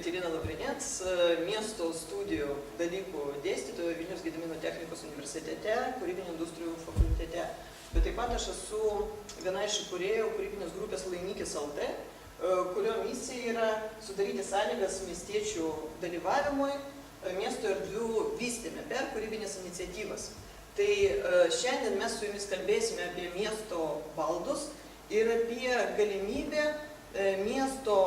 Katerina Lavrinec, miesto studijų dalykų dėstytoja Vilniaus Gedimino technikos universitete, kūrybinių industrijų fakultete. Bet taip pat aš esu viena iš įkūrėjų kūrybinės grupės Laimikis LT, kurio misija yra sudaryti sąlygas miestiečių dalyvavimui miesto erdvių vystyme per kūrybinės iniciatyvas. Tai šiandien mes su jumis kalbėsime apie miesto baldus ir apie galimybę miesto,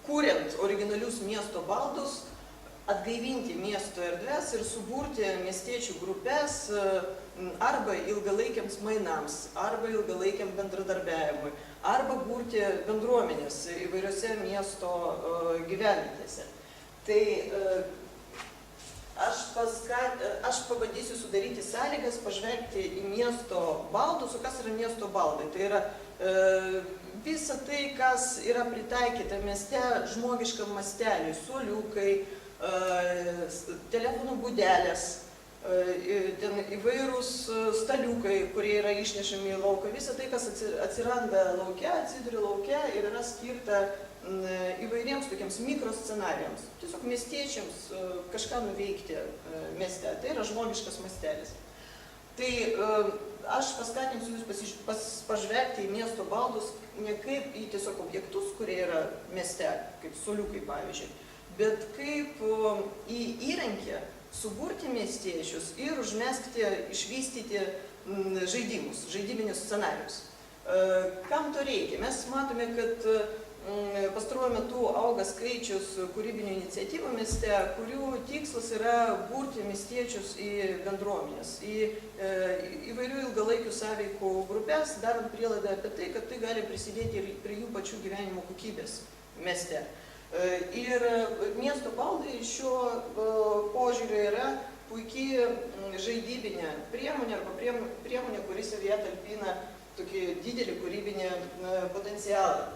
kuriant originalius miesto baldus, atgaivinti miesto erdves ir suburti miestiečių grupės arba ilgalaikiams mainams, arba ilgalaikiam bendradarbiavimui, arba burti bendruomenės įvairiose miesto gyvenvietėse. Tai aš pabandysiu sudaryti sąlygas, pažvelgti į miesto baldus, o kas yra miesto baldai. Tai yra visa tai, kas yra pritaikyta mieste žmogiškam masteliui, suoliukai, telefonų būdelės, ten įvairūs staliukai, kurie yra išnešami į lauką. Visa tai, kas atsiranda lauke, atsiduria lauke ir yra skirta įvairiems tokiems mikroscenarijams, tiesiog miestiečiams kažką nuveikti mieste. Tai yra žmogiškas mastelis. Tai aš paskatinsiu jūs pažvelgti į miesto baldus ne kaip į tiesiog objektus, kurie yra mieste, kaip suoliukai pavyzdžiui, bet kaip į įrankį suburti miestiečius ir užmeskti, išvystyti žaidimus, žaidybinius scenarius. Kam to reikia? Mes matome, kad pastaruoju metu auga skaičius kūrybinių iniciatyvų mieste, kurių tikslas yra burti miestiečius į bendruomenės, į įvairių ilgalaikių sąveikų grupės, darant prielaidą apie tai, kad tai gali prisidėti ir prie jų pačių gyvenimo kokybės mieste. Ir miesto baldai šiuo požiūriu yra puikiai žaidybinė priemonė arba priemonė, kuris savyje talpina tokį didelį kūrybinį potencialą.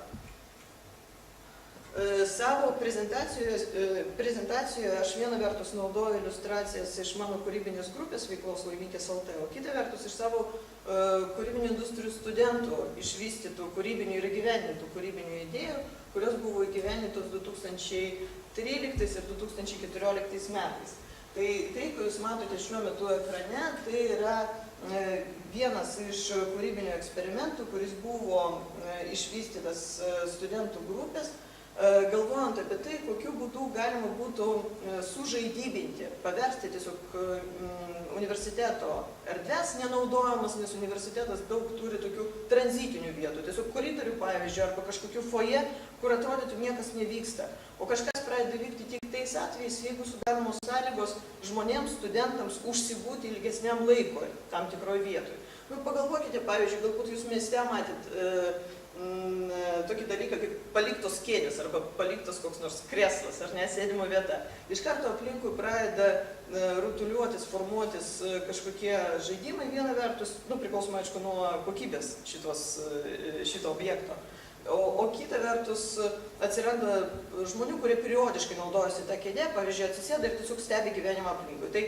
Savo prezentacijoje aš viena vertus naudoju iliustracijas iš mano kūrybinės grupės veiklos Laimikis LT, o kita vertus iš savo kūrybinių industrijų studentų išvystytų kūrybinių ir įgyvendintų kūrybinių idėjų, kurios buvo įgyvendintos 2013 ir 2014 metais. Tai, ko jūs matote šiuo metu ekrane, tai yra vienas iš kūrybinių eksperimentų, kuris buvo išvystytas studentų grupės, galvojant apie tai, kokiu būdu galima būtų sužaidybinti, paversti tiesiog universiteto erdves nenaudojamas, nes universitetas daug turi tokių tranzitinių vietų, tiesiog koridorių pavyzdžiui, arba kažkokių foje, kur atrodytų niekas nevyksta. O kažkas pradeda vykti tik tais atvejais, jeigu sudaromos sąlygos žmonėms, studentams užsibūti ilgesniam laikui tam tikroje vietoje. Pagalvokite, pavyzdžiui, galbūt jūs mieste matėt tokį dalyką kaip paliktos kėdės arba paliktas koks nors kreslas ar nesėdimo vieta. Iš karto aplinkui pradeda rutuliuotis, formuotis kažkokie žaidimai, viena vertus, priklausomai aišku nuo kokybės šito objekto. O kita vertus atsiranda žmonių, kurie periodiškai naudojasi tą kėdę, pavyzdžiui, atsisėda ir tiesiog stebi gyvenimą aplinkui. Tai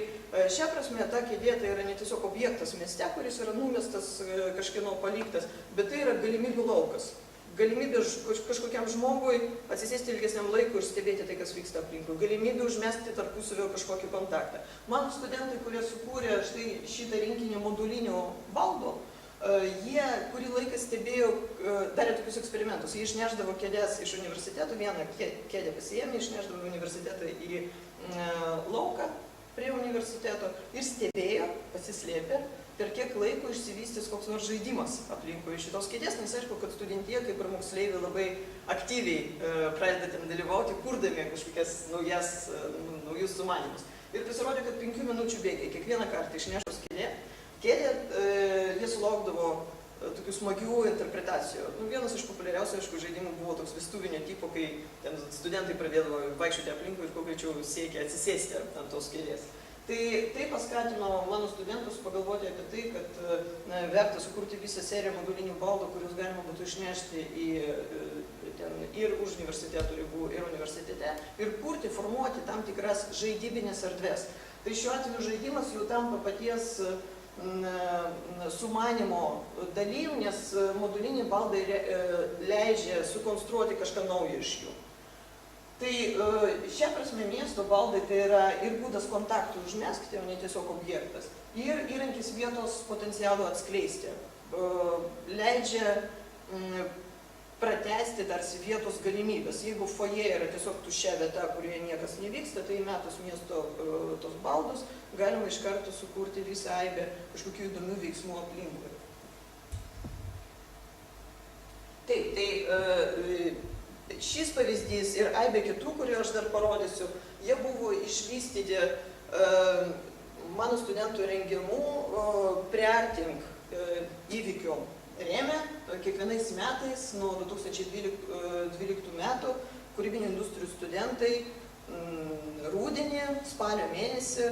šia prasme ta kėdė tai yra ne tiesiog objektas mieste, kuris yra numestas kažkieno paliktas, bet tai yra galimybių laukas. Galimybė kažkokiam žmogui atsisėsti ilgesniam laikui ir stebėti tai, kas vyksta aplinkui. Galimybė užmesti tarpusavio kažkokį kontaktą. Mano studentai, kurie sukūrė šitą rinkinį modulinių baldų, jie kurį laiką stebėjo, darė tokius eksperimentus. Jie išneždavo kėdės iš universiteto, vieną kėdę pasiėmė, išneždavo universitetą į lauką prie universiteto ir stebėjo, pasislėpė, per kiek laiko išsivystys koks nors žaidimas aplinkui šitos kėdės, nes aišku, kad studentija, kaip ir moksleiviai, labai aktyviai pradeda ten dalyvauti, kurdami kažkokias naujus sumanymus. Ir pasirodė, kad 5 minučių bėgiai kiekvieną kartą išnešus kėdę, jie sulaukdavo tokių smagių interpretacijų. Vienas iš populiariausių, aišku, žaidimų buvo toks vestuvinio tipo, kai studentai pradėdavo vaikščioti aplinkui ir kuo greičiau siekė atsisėsti ant tos kėdės. Tai paskatino mano studentus pagalvoti apie tai, kad verta sukurti visą seriją modulinių baldų, kuriuos galima būtų išnešti ir už universiteto ribų, ir universitete, ir kurti, formuoti tam tikras žaidybinės erdves. Tai šiuo atveju žaidimas jau tampa paties sumanimo dalim, nes moduliniai baldai leidžia sukonstruoti kažką naujo iš jų. Tai šia prasme miesto baldai tai yra ir būdas kontaktų užmeskti, o ne tiesiog objektas, ir įrankis vietos potencialų atskleisti. Leidžia pratęsti tarsi vietos galimybės. Jeigu foje yra tiesiog tuščia vieta, kurioje niekas nevyksta, tai metus miesto tos baldus galima iš karto sukurti visą aibę kažkokių įdomių veiksmų aplinkui. Taip, tai šis pavyzdys ir aibė kitų, kurį aš dar parodysiu, jie buvo išvystyti mano studentų rengiamų Priartink įvykių rėmė. Kiekvienais metais nuo 2012 metų kūrybinių industrijų studentai rudenį, spalio mėnesį,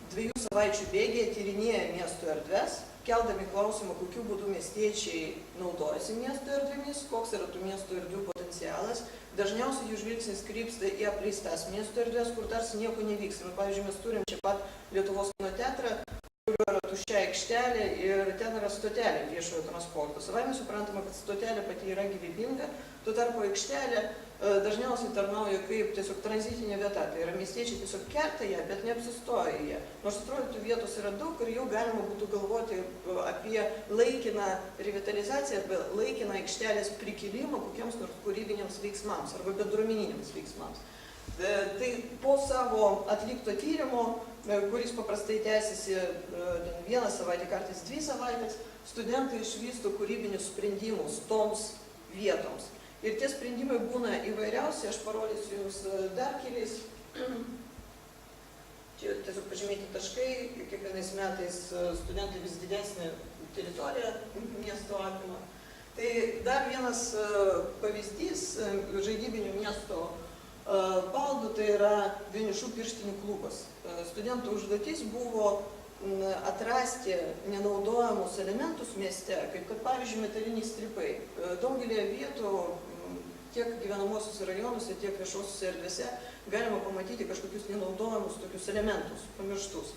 2 savaičių bėgyje tyrinėja miesto erdves, keldami klausimą, kokiu būdu miestiečiai naudojasi miesto erdvėmis, koks yra tų miesto erdvių potencialas. Dažniausiai jų žvilgsnis krypsta į apleistas miesto erdvės, kur tarsi nieko nevyksta. Pavyzdžiui, mes turim čia pat Lietuvos kino teatrą, kurio yra tuščia aikštelė ir ten yra stotelė viešojo transporto. Savaime suprantama, kad stotelė pati yra gyvybinga, tuo tarpu aikštelė dažniausiai tarnauja kaip tiesiog tranzitinė vieta. Tai yra miestiečiai tiesiog kerta ją, bet neapsistoja ją. Nors atrodytų vietos yra daug ir jau galima būtų galvoti apie laikiną revitalizaciją, apie laikiną aikštelės prikilimą kokiems nors kūrybiniams veiksmams arba bendruomeniniams veiksmams. Tai po savo atlikto tyrimo, kuris paprastai tęsiasi 1 savaitę, kartais 2 savaitės, studentai išvysto kūrybinius sprendimus toms vietoms. Ir tie sprendimai būna įvairiausi, aš parodysiu jums dar keliais. Čia tiesiog pažymėti taškai, kiekvienais metais studentai vis didesnį teritoriją miesto apima. Tai dar vienas pavyzdys žaidybinių miesto baldų, tai yra vienišų pirštinių klubas. Studentų užduotis buvo atrasti nenaudojamus elementus mieste, kaip kad pavyzdžiui metaliniai stripai. Daugelį vietų, tiek gyvenamosiuose rajonuose, tiek viešosiuose erdvėse galima pamatyti kažkokius nenaudojamus tokius elementus, pamirštus.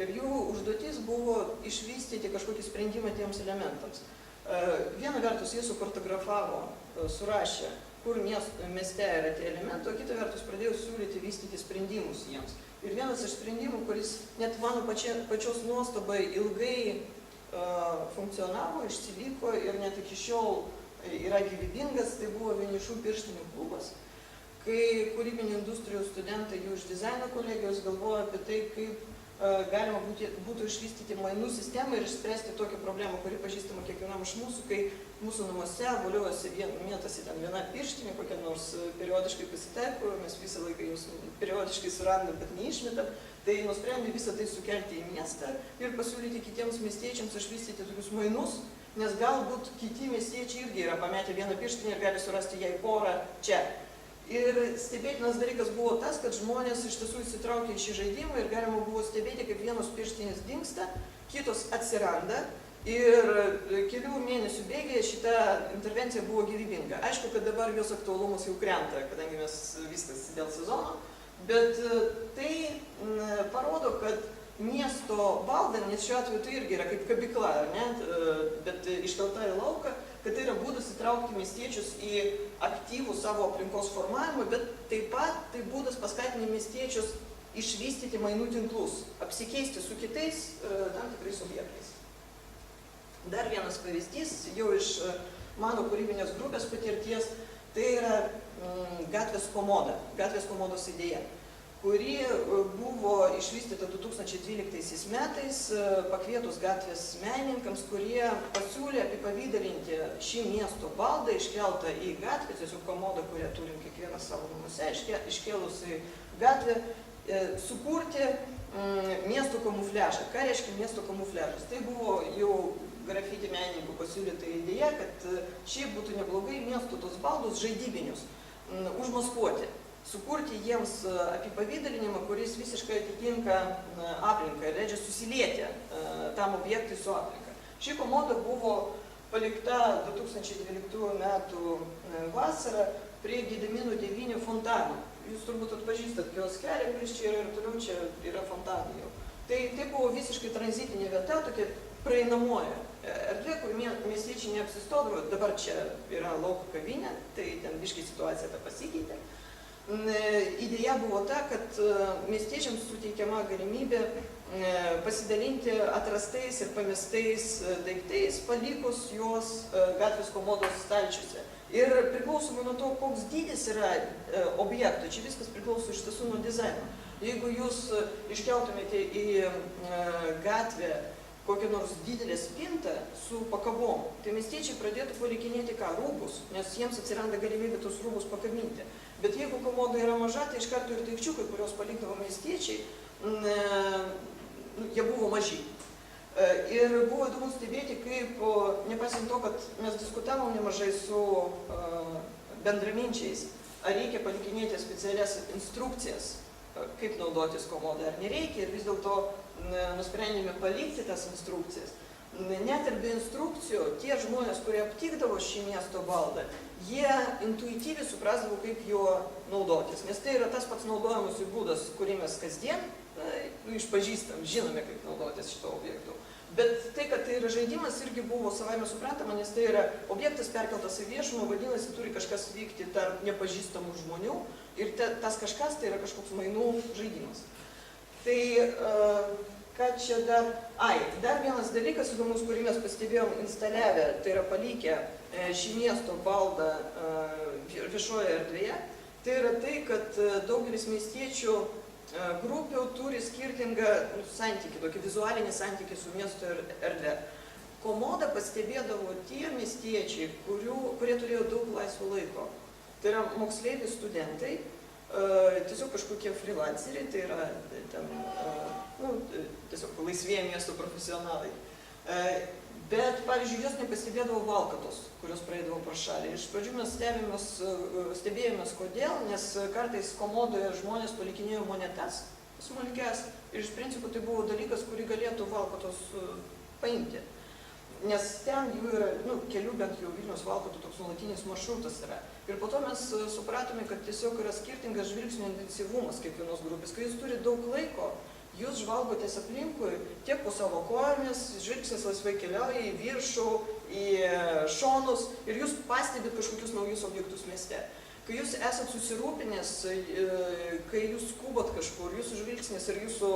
Ir jų užduotis buvo išvystyti kažkokį sprendimą tiems elementams. Viena vertus jie sukartografavo, surašė, kur mieste yra tie elementai, o kita vertus pradėjo siūlyti vystyti sprendimus jiems. Ir vienas iš sprendimų, kuris net mano pačios nuostabai ilgai funkcionavo, išsiliko ir net iki šiol yra gyvybingas, tai buvo vienišų pirštinių klubas, kai kūrybinių industrijų studentai jų iš dizaino kolegijos galvojo apie tai, kaip galima būtų išvystyti mainų sistemą ir išspręsti tokią problemą, kuri pažįstama kiekvienam iš mūsų, kai mūsų namuose voliojasi mėtasi ten viena pirštinė, kokia nors periodiškai pasitaiko, mes visą laiką jūs periodiškai surandam, bet neišmetam, tai nusprendė visą tai sukelti į miestą ir pasiūlyti kitiems miestiečiams išvystyti tokius mainus, nes galbūt kiti miestiečiai irgi yra pametę vieną pirštinę ir gali surasti jai porą čia. Ir stebėtinas dalykas buvo tas, kad žmonės iš tiesų įsitraukė į šį žaidimą ir galima buvo stebėti, kaip vienos pirštinės dingsta, kitos atsiranda ir kelių mėnesių bėgyje šita intervencija buvo gyvybinga. Aišku, kad dabar jos aktualumas jau krenta, kadangi mes viskas dėl sezono, bet tai parodo, kad miesto baldai, nes šiuo atveju tai irgi yra kaip kabykla, bet iškelta į lauką, kad tai yra būdas įtraukti miestiečius į aktyvų savo aplinkos formavimą, bet taip pat tai būdas paskatinti miestiečius išvystyti mainų tinklus, apsikeisti su kitais tam tikrais objektais. Dar vienas pavyzdys, jau iš mano kūrybinės grupės patirties, tai yra gatvės komoda, gatvės komodos idėja, kuri buvo išvystyta 2012 metais pakvietus gatvės menininkams, kurie pasiūlė apipavydalinti šį miesto baldą iškeltą į gatvę, tiesiog komodą, kurią turim kiekvienas savo namuose, iškėlus į gatvę, sukurti miesto kamufliažą. Ką reiškia miesto kamufliažas? Tai buvo jau grafiti menininkų pasiūlyta idėja, kad šiaip būtų neblogai miesto tos baldus žaidybinius užmaskuoti. Sukurti jiems apipavydalinimą, kuris visiškai atitinka aplinką ir leidžia susilieti tam objektui su aplinka. Ši komoda buvo palikta 2012 metų vasarą prie Gedimino 9 fontanų. Jūs turbūt atpažįstat kioskelį, kuris čia yra ir toliau čia yra fontanai jau. Tai buvo visiškai tranzitinė vieta, tokia praeinamoji erdvė, kur miestiečiai neapsistodavo, dabar čia yra lauko kavinė, tai ten biškai situacija ta pasikeitė. Idėja buvo ta, kad miestiečiams suteikiama galimybė pasidalinti atrastais ir pamestais daiktais, palikus juos gatvės komodos stalčiuose. Ir priklausomai nuo to, koks dydis yra objekto, čia viskas priklauso iš tiesų nuo dizaino. Jeigu jūs iškeltumėte į gatvę kokią nors didelę spintą su pakabom, tai miestiečiai pradėtų palikinėti ką? Rūbus, nes jiems atsiranda galimybė tos rūbus pakabinti. Bet jeigu komoda yra maža, tai iš karto ir daikčiukai, kuriuos palikdavo miestiečiai, jie buvo maži. Ir buvo įdomu stebėti, kaip, nepaisant to, kad mes diskutavom nemažai su bendraminčiais, ar reikia palikinėti specialias instrukcijas, kaip naudotis komodą, ar nereikia, ir vis dėlto nusprendėme palikti tas instrukcijas. Net ir be instrukcijų, tie žmonės, kurie aptikdavo šį miesto baldą, jie intuityviai suprasdavo, kaip juo naudotis, nes tai yra tas pats naudojamas būdas, kurį mes kasdien išpažįstam, žinome, kaip naudotis šito objektu. Bet tai, kad tai yra žaidimas, irgi buvo savaime suprantama, nes tai yra objektas perkeltas į viešumą, vadinasi, turi kažkas vykti tarp nepažįstamų žmonių ir tas kažkas tai yra kažkoks mainų žaidimas. Tai ką čia dar... Dar vienas dalykas įdomus, kurį mes pastebėjom instaliavę, tai yra palikę šį miesto baldą viešoje erdvėje, tai yra tai, kad daugelis miestiečių grupių turi skirtingą santykį, tokį vizualinį santykį su miesto erdvė. Komodą pastebėdavo tie miestiečiai, kurie turėjo daug laisvo laiko. Tai yra moksleiviai studentai, tiesiog kažkokie freelanceriai, tai yra tiesiog laisvieji miesto profesionalai. Bet, pavyzdžiui, jos nepastebėdavo valkatos, kurios praeidavo pro šalį. Iš pradžių mes stebėjomės kodėl, nes kartais komodoje žmonės palikinėjo monetas smulkes ir iš principo tai buvo dalykas, kurį galėtų valkatos paimti. Nes ten jų yra, kelių bent jau Vilniaus valkatų toks nuolatinis maršrutas yra. Ir po to mes supratome, kad tiesiog yra skirtingas žvilgsnio intensyvumas kiekvienos grupės. Kai jūs turi daug laiko, jūs žvalgotės aplinkui tiek po savo kojomis, žvilgsnis laisvai keliauja į viršų, į šonus ir jūs pastebit kažkokius naujus objektus mieste. Kai jūs esat susirūpinęs, kai jūs skubat kažkur, jūsų žvilgsnis ir jūsų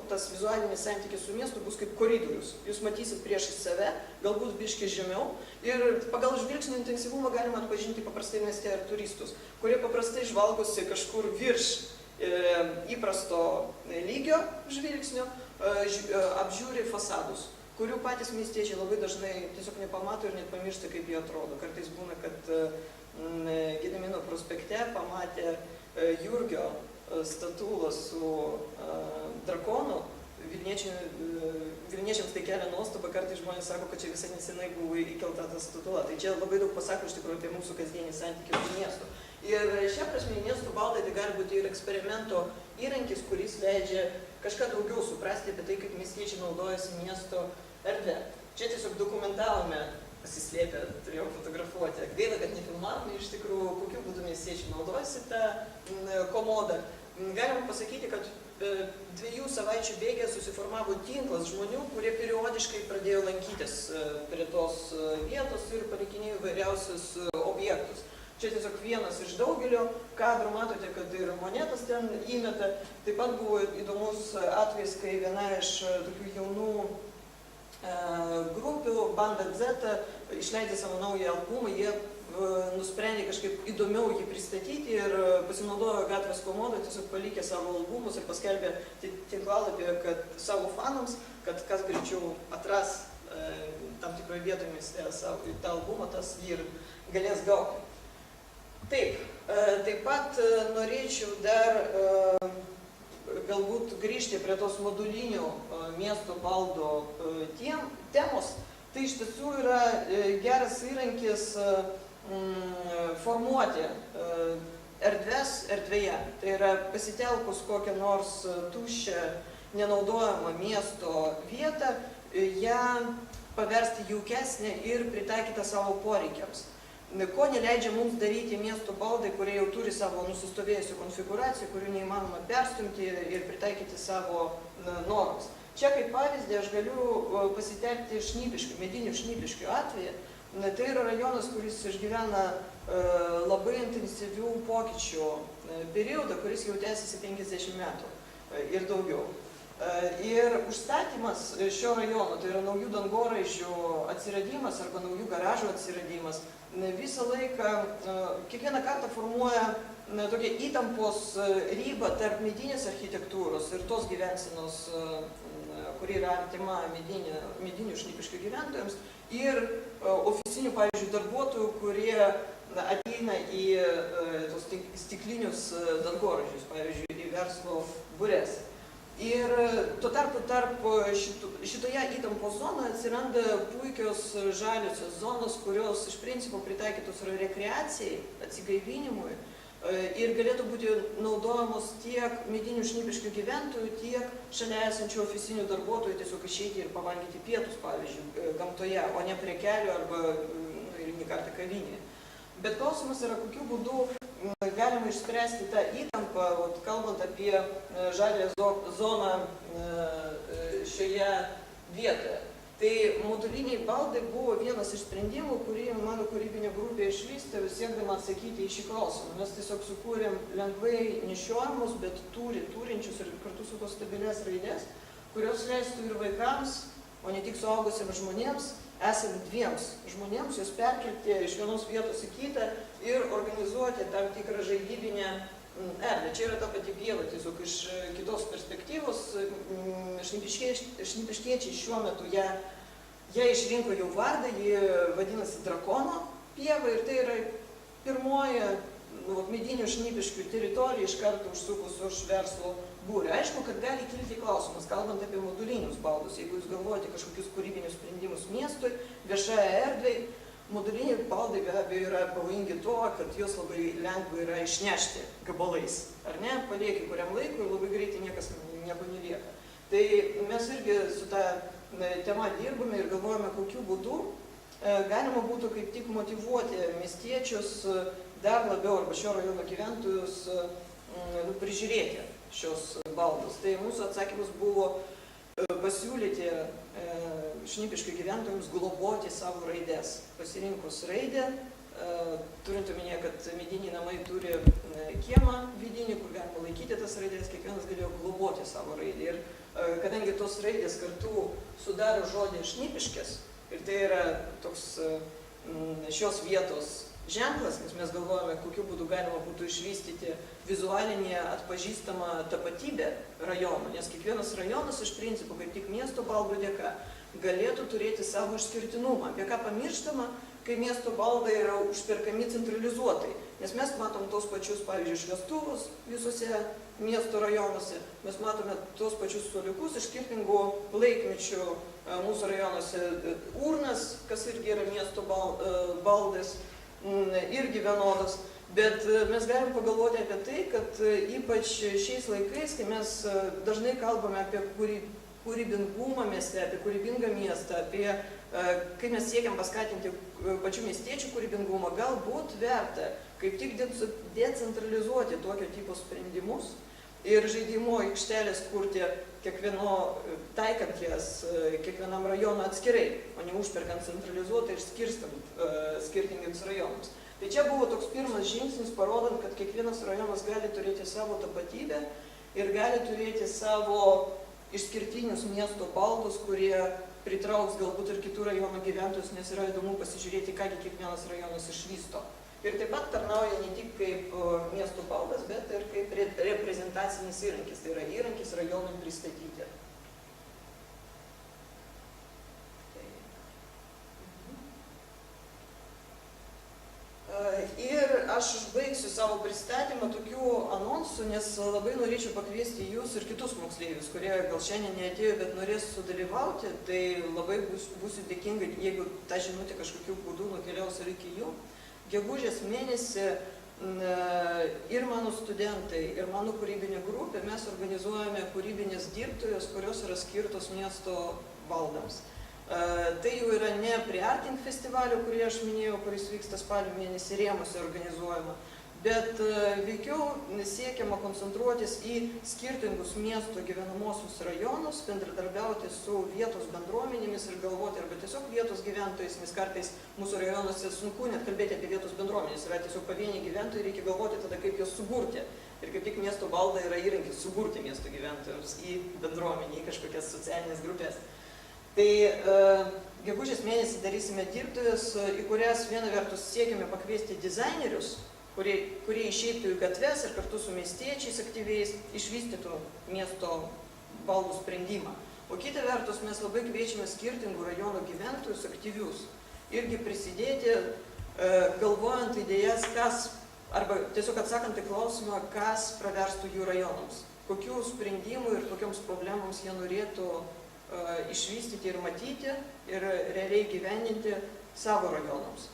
tas vizualinis santykis su miestu bus kaip koridorius. Jūs matysit priešais save, galbūt biškai žemiau ir pagal žvilgsnio intensyvumą galima atpažinti paprastai mieste ir turistus, kurie paprastai žvalgosi kažkur virš įprasto lygio žvilgsnio, apžiūri fasadus, kurių patys miestiečiai labai dažnai tiesiog nepamato ir net pamiršta, kaip jie atrodo. Kartais būna, kad Gedimino prospekte pamatė Jurgio statulą su drakonu. Vilniečiams tai kelia nuostabą, kartais žmonės sako, kad čia visai nesenai buvo įkelta ta statula. Tai čia labai daug pasako iš tikrųjų apie mūsų kasdienį santykį su miestu. Ir šią prasme miestų baldai tai gali būti ir eksperimento įrankis, kuris leidžia kažką daugiau suprasti apie tai, kaip miestiečiai naudojasi miesto erdvę. Čia tiesiog dokumentavome, pasislėpę, turėjau fotografuoti. Gaila, kad nefilmavome iš tikrųjų, kokiu būdu miestiečiai naudojasi tą komodą. Galima pasakyti, kad 2 savaičių bėgė susiformavo tinklas žmonių, kurie periodiškai pradėjo lankytis prie tos vietos ir palikinėjo įvairiausius objektus. Čia tiesiog vienas iš daugelio kadrų, matote, kad ir monetas ten įmeta. Taip pat buvo įdomus atvejis, kai viena iš tokių jaunų grupių, Banda Z, išleidė savo naują albumą, jie nusprendė kažkaip įdomiau jį pristatyti ir pasinaudojo gatvės komodą, tiesiog palikė savo albumus ir paskelbė tinklalapį, kad savo fanams, kad kas greičiau atras tam tikroje vietoje mieste tą albumą, tas jį ir galės gauti. Taip, taip pat norėčiau dar galbūt grįžti prie tos modulinių miesto baldo temos. Tai iš tiesų yra geras įrankis formuoti erdves erdvėje. Tai yra pasitelkus kokią nors tuščią, nenaudojamą miesto vietą, ją paversti jaukesnę ir pritaikytą savo poreikiams. ko neleidžia mums daryti miesto baldai, kurie jau turi savo nusistovėjusių konfiguracijų, kurių neįmanoma perstumti ir pritaikyti savo norams. Čia kaip pavyzdį aš galiu pasitelkti medinių Šnipiškių atveju. Tai yra rajonas, kuris išgyvena labai intensyvių pokyčių periodą, kuris jau tęsiasi 50 metų ir daugiau. Ir užstatymas šio rajono, tai yra naujų dangoraižių atsiradimas arba naujų garažų atsiradimas, visą laiką, kiekvieną kartą formuoja tokia įtampos ribą tarp medinės architektūros ir tos gyvensenos, kuri yra artima medinių Šnipiškių gyventojams, ir oficinių, pavyzdžiui, darbuotojų, kurie ateina į tos stiklinius dangoraižius, pavyzdžiui, į verslo būres. Ir tuo tarpu tarp šitoje įtampos zonoje atsiranda puikios žaliosios zonos, kurios iš principo pritaikytos yra rekreacijai, atsigaivinimui ir galėtų būti naudojamos tiek medinių Šnipiškių gyventojų, tiek šalia esančių oficinių darbuotojų tiesiog išeiti ir pavalgyti pietus, pavyzdžiui, gamtoje, o ne prie kelio arba eilinį kartą kavinėje. Bet klausimas yra, kokiu būdu galima išspręsti tą įtampą, kalbant apie žaliąją zoną šioje vietoje. Tai moduliniai baldai buvo vienas iš sprendimų, kurį mano kūrybinė grupė išvystė, siekdama atsakyti į šį klausimą. Mes tiesiog sukūrėm lengvai nešiojamus, bet turinčius ir kartu su tos stabilias raidės, kurios leistų ir vaikams, o ne tik suaugusiems žmonėms, esant dviems žmonėms, juos perkelti iš vienos vietos į kitą ir organizuoti tam tikrą žaidybinę erdvę. Čia yra ta pati pieva, tiesiog iš kitos perspektyvos. Šnipiškiečiai šiuo metu ją išrinko jau vardą, ji vadinasi Drakono pieva ir tai yra pirmoji medinių Šnipiškių teritorija iš karto užsukus už verslo būrį. Aišku, kad gali kilti klausimas, kalbant apie modulinius baldus, jeigu jūs galvojate kažkokius kūrybinius sprendimus miestui, viešąją erdvei, moduliniai baldai be abejo yra pavojingi tuo, kad juos labai lengva yra išnešti gabalais, ar ne, palieki kuriam laikui ir labai greitai nieko nelieka. Tai mes irgi su ta tema dirbame ir galvojame, kokiu būdu galima būtų kaip tik motyvuoti miestiečius dar labiau arba šio rajono gyventojus prižiūrėti šios baldus. Tai mūsų atsakymas buvo pasiūlyti Šnipiškių gyventojams globoti savo raides. Pasirinkus raidę, turint omenyje, kad mediniai namai turi kiemą vidinį, kur galima laikyti tas raidės, kiekvienas galėjo globoti savo raidę. Ir kadangi tos raidės kartu sudaro žodį Šnipiškės, ir tai yra toks šios vietos ženklas, nes mes galvojame, kokiu būdu galima būtų išvystyti vizualinį atpažįstamą tapatybę rajonų, nes kiekvienas rajonas iš principo, kaip tik miesto baldų dėka, galėtų turėti savo išskirtinumą. Apie ką pamirštama, kai miesto baldai yra užperkami centralizuotai, nes mes matom tos pačius, pavyzdžiui, šviestuvus visose miesto rajonuose, mes matome tos pačius suoliukus iš skirtingų laikmečių mūsų rajonuose, urnas, kas irgi yra miesto baldas, irgi vienodas, bet mes galim pagalvoti apie tai, kad ypač šiais laikais, kai mes dažnai kalbame apie kūrybingumą mieste, apie kūrybingą miestą, apie kai mes siekiam paskatinti pačių miestiečių kūrybingumą, galbūt verta kaip tik decentralizuoti tokio tipo sprendimus ir žaidimo aikštelės kurti taikant jas kiekvienam rajonui atskirai, o ne užperkant centralizuotai ir skirstant skirtingiams rajonams. Tai čia buvo toks pirmas žingsnis, parodant, kad kiekvienas rajonas gali turėti savo tapatybę ir gali turėti savo išskirtinius miesto baldus, kurie pritrauks galbūt ir kitų rajonų gyventojus, nes yra įdomu pasižiūrėti, kągi kiekvienas rajonas išvysto. Ir taip pat tarnauja ne tik kaip miesto baldas, bet ir kaip reprezentacinis įrankis, tai yra įrankis rajonui pristatyti. Ir aš užbaigsiu savo pristatymą tokių anonsų, nes labai norėčiau pakviesti jūs ir kitus moksleivius, kurie gal šiandien neatėjo, bet norės sudalyvauti, tai labai būsiu dėkinga, jeigu ta žinutė kažkokiu būdu nukeliaus ir iki jų. Gegužės mėnesį ir mano studentai, ir mano kūrybinė grupė, mes organizuojame kūrybinės dirbtuvės, kurios yra skirtos miesto baldams. Tai jau yra ne Priartink festivalio, kurį aš minėjau, kuris vyksta spalio mėnesį rėmuose organizuojama, bet veikiau siekiama koncentruotis į skirtingus miesto gyvenamosius rajonus, bendradarbiauti su vietos bendruomenėmis ir galvoti arba tiesiog vietos gyventojais, nes kartais mūsų rajonuose sunku net kalbėti apie vietos bendruomenės, yra tiesiog pavieniai gyventojai, reikia galvoti tada, kaip juos suburti. Ir kaip tik miesto valdai yra įrankis suburti miesto gyventojus į bendruomenį, į kažkokias socialinės grupės. Tai gegužės mėnesį darysime dirbtuves, į kurias viena vertus siekime pakviesti dizainerius, kurie išeitų į gatves ir kartu su miestiečiais aktyviais išvystytų miesto baldų sprendimą. O kita vertus mes labai kviečiame skirtingų rajonų gyventojus aktyvius irgi prisidėti, galvojant idėjas, kas, arba tiesiog atsakant į klausimą, kas praverstų jų rajonams, kokių sprendimų ir kokioms problemams jie norėtų išvystyti ir matyti ir realiai gyveninti savo rajonams.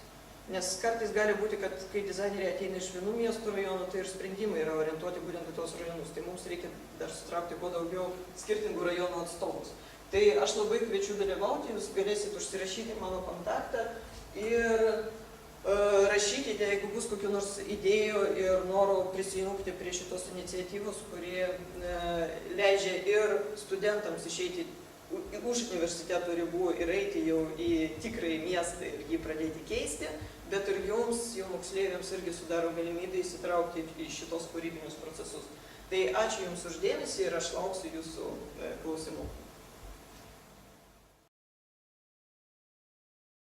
Nes kartais gali būti, kad kai dizaineriai ateina iš vienų miestų rajonų, tai ir sprendimai yra orientuoti būtent į tos rajonus. Tai mums reikia dar sutraukti kuo daugiau skirtingų rajonų atstovus. Tai aš labai kviečiu dalyvauti, jūs galėsit užsirašyti mano kontaktą ir rašykite, jeigu bus kokių nors idėjų ir noro prisijungti prie šitos iniciatyvos, kurie leidžia ir studentams išeiti už universiteto ribų ir eiti jau į tikrąjį miestą ir jį pradėti keisti, bet ir jums, jau moksleiviams, irgi sudaro galimybę įsitraukti į šitos kūrybinius procesus. Tai ačiū Jums už dėmesį ir aš lauksiu Jūsų klausimų.